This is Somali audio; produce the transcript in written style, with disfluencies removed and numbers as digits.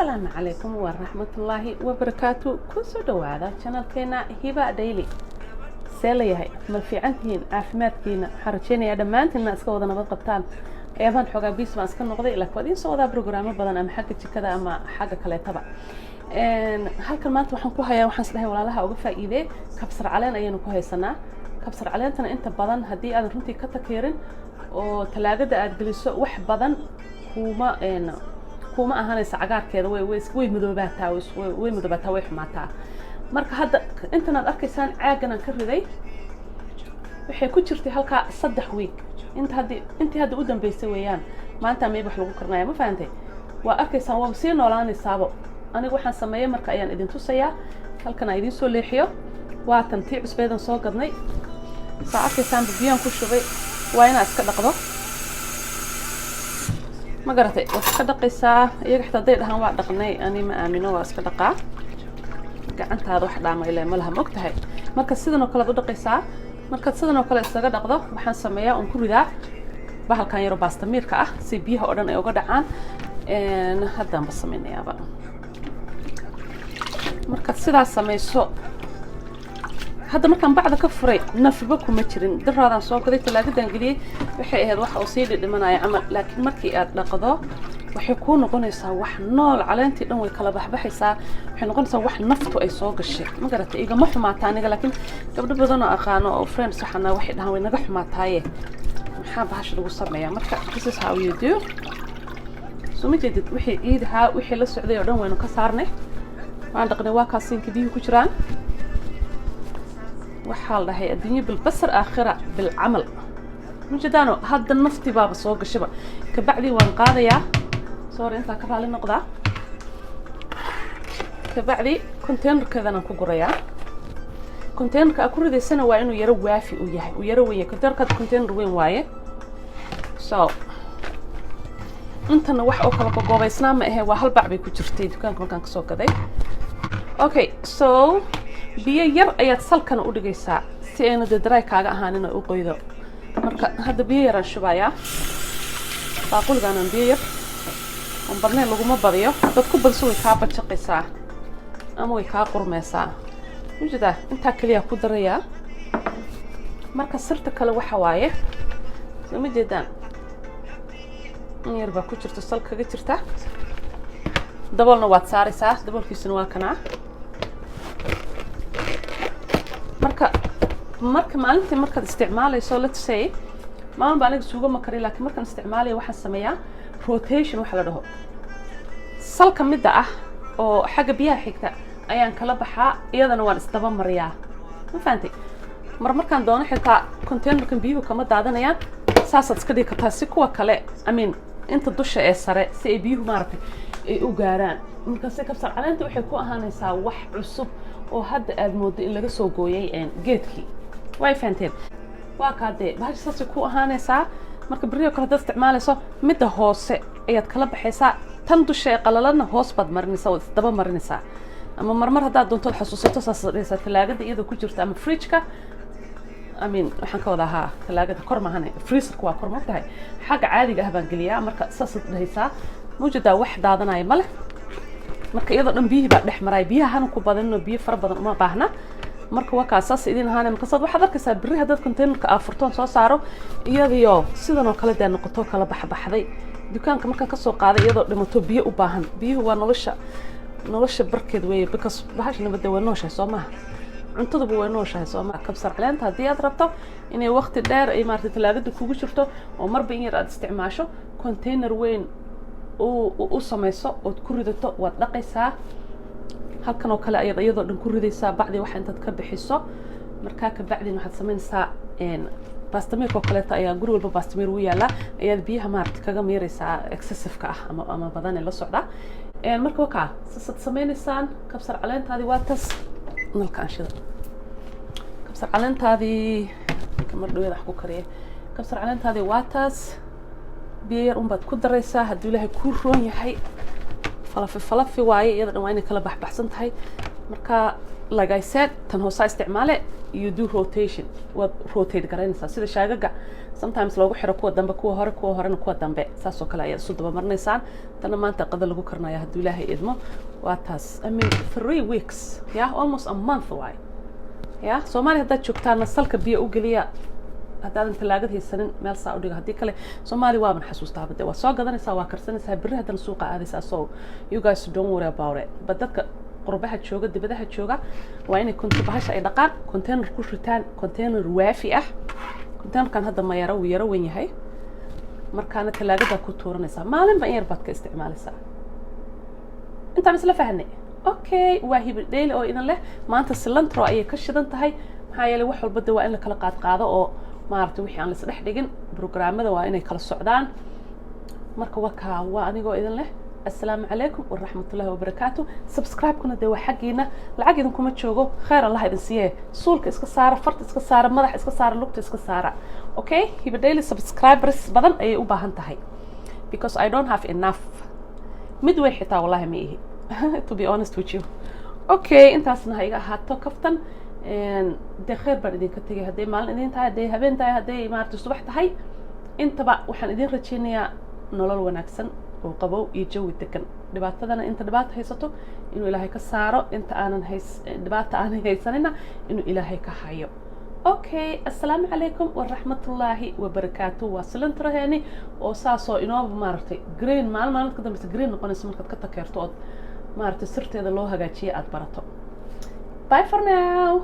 السلام عليكم ورحمة الله وبركاته. كسو دوادا channel كينا هبة ديلي سيلي هاي ما في عندهن عافمات كينا حرشيني يا دمانت الناس كودا نبض قبطان ايضا حوغا بيس ما اسكن نقضي لك ودين سودا بروجرام بدن اما حاجة كذا اما حاجة كلا تبع halkan maanta waxaan ku hayaa waxaan isleeyahay walaalaha uga faa'iiday kabsar caleen ayaynu ku haysanaa kabsar caleentana inta badan hadii aad runtii ka takeerin oo talaagada aad geliso wax badan kuma ahaanaysa cagaarkeeda way madoobataa way xumaataa marka hadda intan aad arkaysaan caagan aan ka riday waxay ku jirtay halka 3 week intii hadda u dambeysay weeyaan maanta meey wax lagu karnaa ma fahamtay waa arkaysaan waa si noolaanaysaabo anigu waxaan sameeyay marka ayaan idin tusayaa halkan ay idin soo leexiyo waa tan tii cusbeedan soo gadnay saacadkiisaan biyaan ku shubay waa inaa iska dhaqdo ma garatay wax ka dhaqaysaa iyaga xitaa day dhahan waa dhaqnay ani ma aamino waa iska dhaqaa gacantaada wax dhaama ilaa ma laha mogtahay marka sidan oo kale u dhaqaysaa marka sidan oo kale isaga dhaqdo waxaan sameeyaa on ku ridaa bahalkan yaro baastamiirka ah si biyaha oo dhan ay uga dhacaan haddaan ba sameeynayaaba marka sidaas sameeyso hadda markaan bacda ka furay nafba kuma jirin daraadan soo gaday talaagadaan galiyay waxay ahayd wax oo sii dhidhimanaya amal laakiin markii aad dhaqdo waxay ku noqonaysaa wax nool caleentii dhan way kala baxbaysaa waxay noqonaysaa wax naftu ay soo gashay ma garatay iga ma xumaata aniga laakiin gabdho badan oo aqaano oo friends waxana waxay dhahan way naga xumaataaye maxaa bahash lagu sameeyaa marka this is how you do so ma jeedid wixii ciidaha wixii la socday oo dhan waynu ka saarnay waan dhaqnay waa kaasiinka biyuhu ku jiraan waxaa la dhahay adduunyo bilbasar aakhira bilcamal mujadaano hadda nafti baaba soo gashaba ka bacdi waan qaadayaa soor inta ka raali noqdaa ka bacdi containerkeedan aan ku gurayaa containerka ku ridaysana waa inuu yaro waafi u yahay u yaro weyn container weyn waaye so intana wax oo kala goobaysnaa ma ahe waa hal bac bay ku jirtay dukaanka markaan ka soo gaday okay so biyo yar ayaad salkana u dhigaysaa si ayna dry kaaga ahaanin oo u qoydo marka hadda biyo yar aan shubayaa baaquligan biyo yar on barnay laguma badiyo dad ku badso way ka bajaqaysaa ama way ka qurmaysaa wujida inta kaliya ku darayaa marka sirta kale waxa waaye ma jeedaan yar ba ku jirto salkaga jirta daboolna waad saaraysaa daboolkiisuna waa kana marka maalintii markaad isticmaalayso let's say maalin baan aniga suugo ma kari laakiin markaan isticmaalayo waxaan sameeyaa rotation waxa la dhaho salka midda ah oo xagga biyaha xigta ayaan kala baxaa iyadana waan isdaba mariyaa ma fahantay markaan doono xitaa containerkan biyuhu kama daadanayaan saasaad iska dhigi kartaa si kuwa kale inta dusha ee sare si ay biyuhu maaragtay ay u gaaraan markaasi kabsar caleenta waxay ku ahaanaysaa wax cusub oo hadda aad moodo in laga soo gooyay geedkii way fahanteen waa kaadee bahashaasi ku ahaanaysaa marka bariyo kala dad isticmaalayso midda hoose ayaad kala baxaysaa tan dusha ee qalaladna hoos baad marinaysaa oo daba marinaysaa ama marmar haddaad doonto xasuusato saas dhigaysaa talaagada iyadoo ku jirta ama fridge-ka waxaan ka wadahaa talaagada kor maahan freezer-ku waa kor ma tahay xagga caadiga ah baan geliyaa marka saas dhahaysaa mawjada wax daadanaya male marka iyadoo dhan biyaha baa dhex maray biyaha ku badan biyo fara badan uma baahna marka waa kaas idin ahaanay marka waxaad arkaysaa biri hadad containerka afurtoon soo saaro iyadoo sidan oo kale noqoto kala baxbaxday dukaanka marka ka soo qaaday iyadoo dhimato biyo u baahan biyuhu waa nolosha barkeed weeye because bahasha nabada way nooshahay soo maaha cuntaduba way nooshahay soo maaha kabsar caleenta haddii aad rabto inay waqti dheer ay maartay talaagada kugu jirto oo marba in yar aad isticmaasho container weyn u samayso oo ku ridato waad dhaqaysaa halkan oo kale iyadoo dhan ku ridaysaa bacdi waxa intaad ka bixiso markaa ka bacdina waxaad samaynaysaa baastamiirka oo kaleeta ayaa guri walba baastamiir u yaala ayaad biyaha maaragtay kaga miiraysaa excessive-ka ah ama badan ee la socda marka wakaa saad sameynaysaan kabsar caleentaadii waa tas nalka anshida kabsar caleentaadii kamar dhaweed wax ku kariyay kabsar caleentaadii waa tas biyo yar baad ku daraysaa haddii ilaahay ku roon yahay falafi waaye iyada dhan waa inay kala baxsan tahay marka like I said tan hoosa isticmaale you do rotation waad rotate garanaysaa sida shaagaga sometimes loogu xiro kuwa dambe kuwa horena kuwa dambe saas oo kale ayaad isu daba marinaysaan tana maanta qada lagu karnaya hadduu ilaahay idmo waa taas I mean 3 weeks yeah almost a month why yeah Soomaaliya haddaad joogtaana salka biyo u geliya haddaadan talaagad haysanin meel saa u dhiga haddii kale Soomaaliya waaban xasuustaa bade waa soo gadanaysaa waa karsanaysaa berri haddana suuqa aadaysaa so you guys don't worry about it but dadka qurbaha jooga dibadaha jooga waa inay bahasha ay dhaqaan container ku ritaan container waafi ah containerkan hadda ma yaro weyn yahay markaana talaagada ku tuuranaysaa maalinba in yar baad ka isticmaalaysaa intaan isla fahanay okay waa hibidheeli oo idan leh maanta cilantro ayay ka shidan tahay maxaa yeelay wax walba waa in la kala qaado oo maartay wixii aan la isdhex dhigin programmada waa inay kala socdaan marka waa anigoo idan leh السلام عليكم ورحمة الله وبركاته سبسكرايب كنا دوا حقينا العقد إنكم تشوفوا خير الله يدنسيه صولك إسك صار فرت إسك صار مدح إسك صار لوكت إسك صار أوكي هي بديلي سبسكرايبرز بدن أي وباهن تهي because I don't have enough midway حتى والله ميه to be honest with you أوكي أنت أصلا هيجا هاتو كفتن ده خير بردين كتيجي هدي مال إدين تاي هدي هبين تاي هدي ما تصبح تهي أنت بقى وحن إدين رتشينيا نولل ونكسن وقبو يجوي تكن دبعتنا أنت دبعت هيساتو إنه إلهي كسارة أنت أنا دبعت أنا هيساننا إنه إلهي كحيو أوكي السلام عليكم ورحمة الله وبركاته وصلنا ترهاني وساسو إنه مارتي جرين مال كده بس جرين نقول اسمه كده كيرتود مارتي سرت هذا الله هجاتشي أدبرته باي فور ناو